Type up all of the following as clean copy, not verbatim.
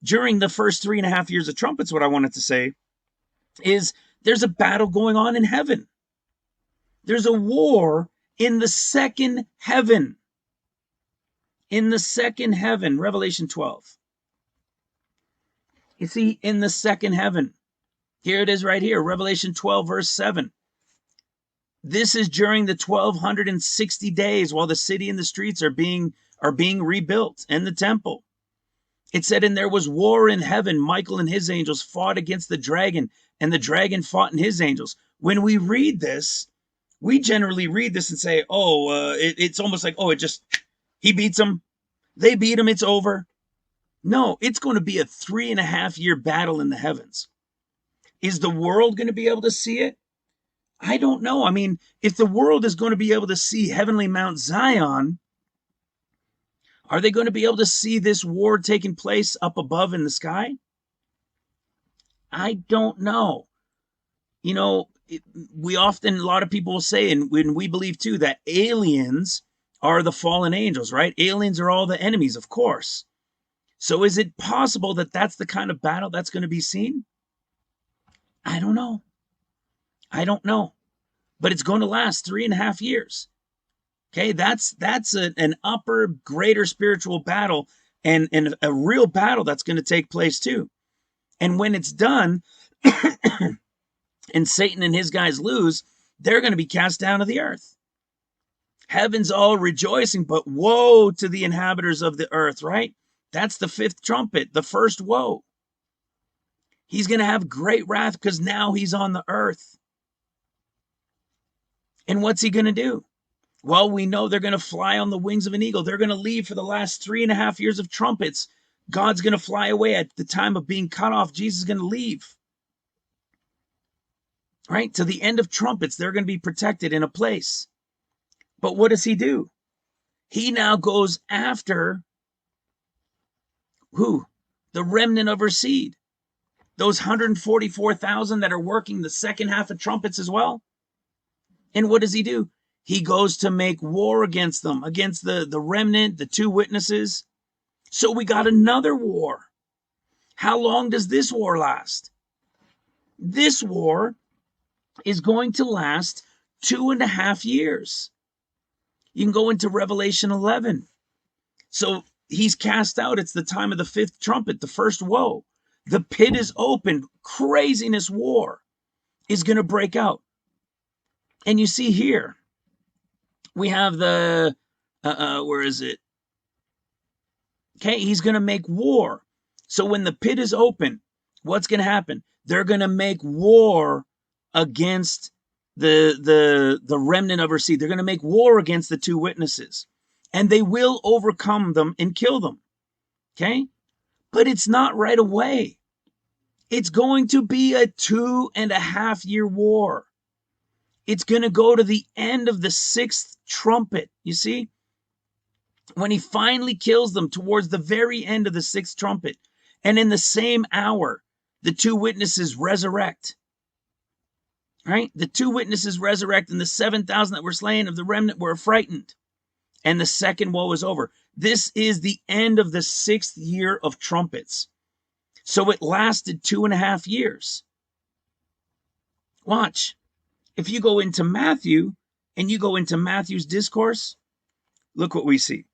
during the first 3.5 years of trumpets, what I wanted to say is there's a battle going on in heaven. There's a war in the second heaven. In the second heaven, Revelation 12. You see, in the second heaven, here it is right here, Revelation 12, verse 7. This is during the 1260 days while the city and the streets are being rebuilt, and the temple. It said, and there was war in heaven. Michael and his angels fought against the dragon, and the dragon fought and his angels. When we read this, we generally read this and say, it's almost like, he beats them. They beat him. It's over. No, it's going to be a 3.5 year battle in the heavens. Is the world going to be able to see it? I don't know. I mean, if the world is going to be able to see heavenly Mount Zion, are they going to be able to see this war taking place up above in the sky? I don't know. You know, a lot of people will say, and when we believe too, that aliens are the fallen angels, right? Aliens are all the enemies, of course. So is it possible that that's the kind of battle that's going to be seen? I don't know. But it's going to last 3.5 years. Okay, that's an upper, greater spiritual battle, and a real battle that's going to take place too. And when it's done, and Satan and his guys lose, they're going to be cast down to the earth. Heaven's all rejoicing, but woe to the inhabitants of the earth, right? That's the fifth trumpet, the first woe. He's going to have great wrath because now he's on the earth. And what's he going to do? Well, we know they're going to fly on the wings of an eagle. They're going to leave for the last 3.5 years of trumpets. God's going to fly away at the time of being cut off. Jesus is going to leave. Right? To the end of trumpets, they're going to be protected in a place. But what does he do? He now goes after who? The remnant of her seed. Those 144,000 that are working the second half of trumpets as well. And what does he do? He goes to make war against them, against the remnant, the two witnesses. So we got another war. How long does this war last? This war is going to last 2.5 years. You can go into Revelation 11. So he's cast out. It's the time of the fifth trumpet, the first woe. The pit is open. Craziness war is going to break out. And you see here, we have the, where is it? Okay, he's going to make war. So when the pit is open, what's going to happen? They're going to make war against the remnant of her seed. They're going to make war against the two witnesses. And they will overcome them and kill them. Okay? But it's not right away. It's going to be a 2.5 year war. It's going to go to the end of the sixth trumpet. You see? When he finally kills them towards the very end of the sixth trumpet. And in the same hour, the two witnesses resurrect. Right? The two witnesses resurrect, and the 7,000 that were slain of the remnant were frightened. And the second woe is over. This is the end of the sixth year of trumpets. So it lasted 2.5 years. Watch. If you go into Matthew and you go into Matthew's discourse, look what we see.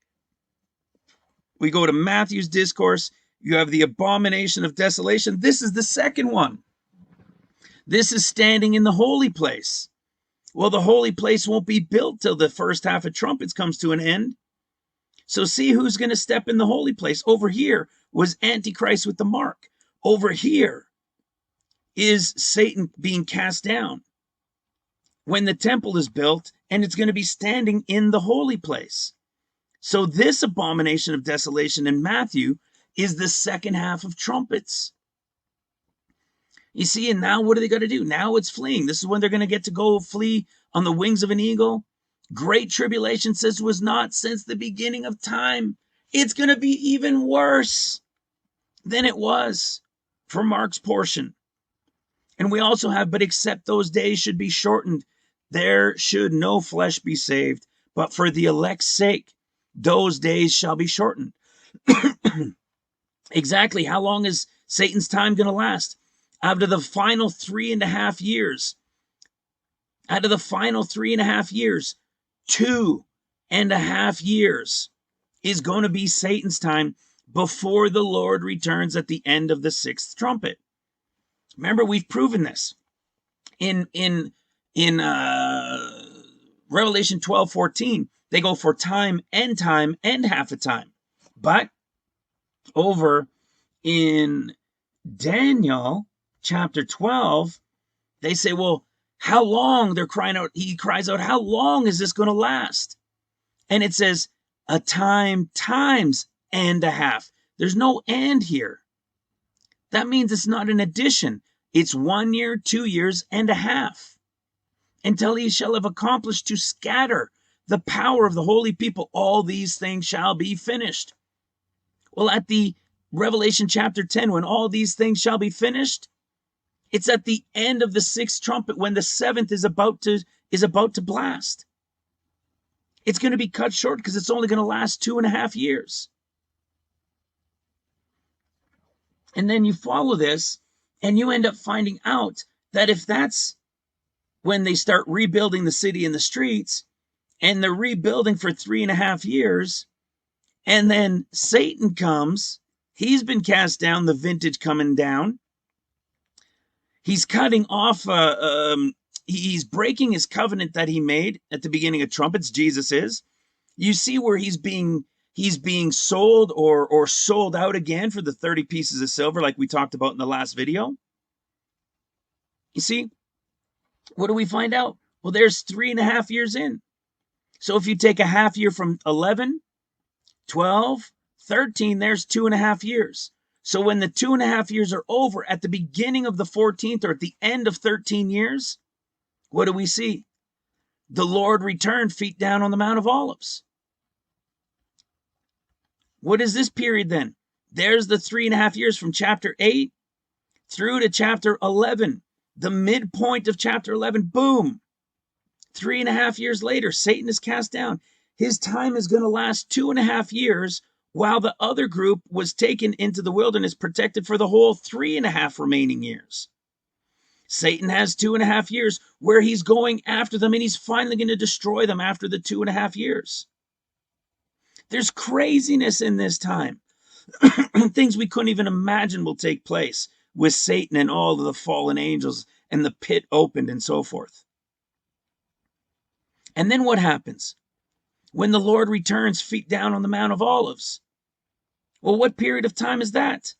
We go to Matthew's discourse. You have the abomination of desolation. This is the second one. This is standing in the holy place. Well, the holy place won't be built till the first half of trumpets comes to an end. So see who's going to step in the holy place. Over here was Antichrist with the mark. Over here is Satan being cast down when the temple is built, and it's going to be standing in the holy place. So this abomination of desolation in Matthew is the second half of trumpets. You see, and now what are they going to do? Now it's fleeing. This is when they're going to get to go flee on the wings of an eagle. Great tribulation says was not since the beginning of time. It's going to be even worse than it was for Mark's portion. And we also have, but except those days should be shortened, there should no flesh be saved, but for the elect's sake, those days shall be shortened. Exactly how long is Satan's time going to last? After the final 3.5 years, out of the final 3.5 years, 2.5 years is going to be Satan's time before the Lord returns at the end of the 6th trumpet. Remember, we've proven this in Revelation 12:14. They go for time and half a time. But over in Daniel chapter 12, they say, well, how long? They're crying out. He cries out, how long is this going to last? And it says a time times and a half. There's no and here. That means it's not an addition. It's 1 year, 2 years and a half, until he shall have accomplished to scatter the power of the holy people. All these things shall be finished. Well, at the Revelation chapter 10, when all these things shall be finished, it's at the end of the 6th trumpet, when the 7th is about to blast. It's going to be cut short because it's only going to last 2.5 years. And then you follow this and you end up finding out that if that's when they start rebuilding the city and the streets, and they're rebuilding for 3.5 years, and then Satan comes, he's been cast down, the vintage coming down. He's cutting off, he's breaking his covenant that he made at the beginning of trumpets. Jesus is. You see where he's being sold or sold out again for the 30 pieces of silver, like we talked about in the last video. You see, what do we find out? Well, there's 3.5 years in. So if you take a half year from 11, 12, 13, there's 2.5 years. So when the 2.5 years are over, at the beginning of the 14th or at the end of 13 years, what do we see? The Lord returned, feet down on the Mount of Olives. What is this period then? There's the 3.5 years from chapter 8 through to chapter 11. The midpoint of chapter 11, boom. 3.5 years later, Satan is cast down. His time is going to last 2.5 years, while the other group was taken into the wilderness, protected for the whole 3.5 remaining years. Satan has 2.5 years where he's going after them, and he's finally going to destroy them after the 2.5 years. There's craziness in this time. Things we couldn't even imagine will take place with Satan and all of the fallen angels, and the pit opened and so forth. And then what happens? When the Lord returns, feet down on the Mount of Olives. Well, what period of time is that?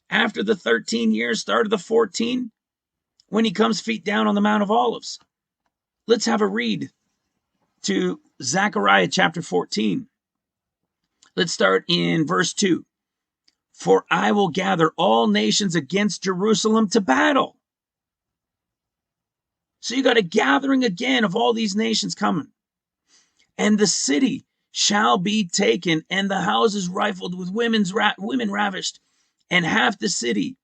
After the 13 years, start of the 14, when he comes feet down on the Mount of Olives. Let's have a read to Zechariah chapter 14. Let's start in verse 2. For I will gather all nations against Jerusalem to battle. So you got a gathering again of all these nations coming. And the city shall be taken, and the houses rifled with women ravished, and half the city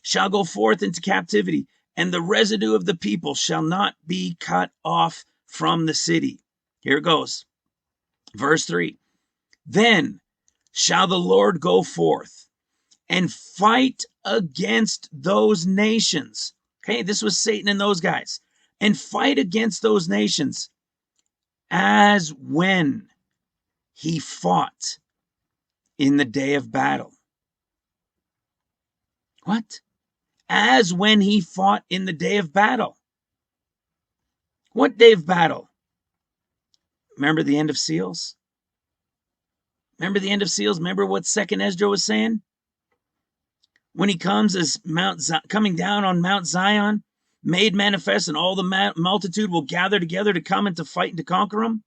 shall go forth into captivity, and the residue of the people shall not be cut off from the city. Here it goes. Verse 3. Then shall the Lord go forth and fight against those nations. Okay, this was Satan and those guys. And fight against those nations as when he fought in the day of battle. What? As when he fought in the day of battle. What day of battle? Remember the end of Seals? Remember the end of Seals? Remember what 2nd Ezra was saying? When he comes as coming down on Mount Zion, made manifest, and all the multitude will gather together to come and to fight and to conquer him.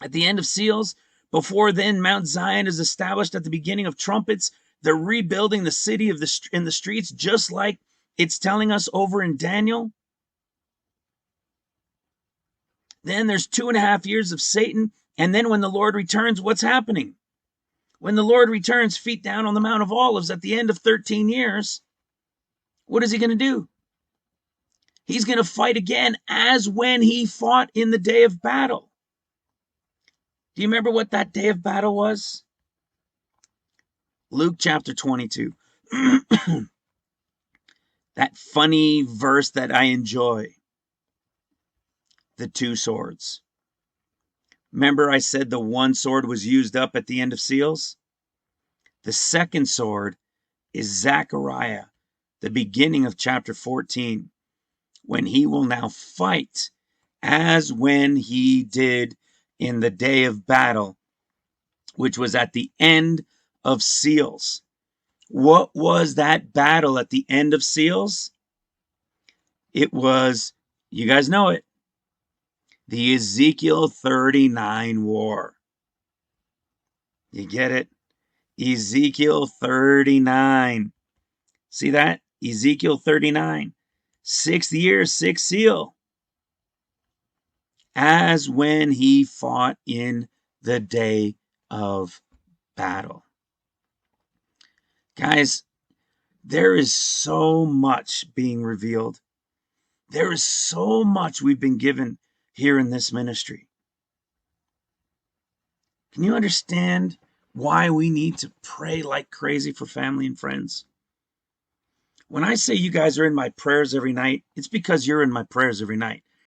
At the end of Seals, before then, Mount Zion is established at the beginning of trumpets. They're rebuilding the city in the streets, just like it's telling us over in Daniel. Then there's 2.5 years of Satan. And then when the Lord returns, what's happening? When the Lord returns, feet down on the Mount of Olives at the end of 13 years, what is he going to do? He's going to fight again as when he fought in the day of battle. Do you remember what that day of battle was? Luke chapter 22. That funny verse that I enjoy. The two swords. Remember I said the one sword was used up at the end of seals? The second sword is Zechariah, the beginning of chapter 14, when he will now fight as when he did in the day of battle, which was at the end of seals. What was that battle at the end of seals? It was, you guys know it, the Ezekiel 39 war. You get it? Ezekiel 39. See that? Ezekiel 39. 6th year, 6th seal. As when he fought in the day of battle. Guys, there is so much being revealed. There is so much we've been given here in this ministry. Can you understand why we need to pray like crazy for family and friends? When I say you guys are in my prayers every night, it's because you're in my prayers every night.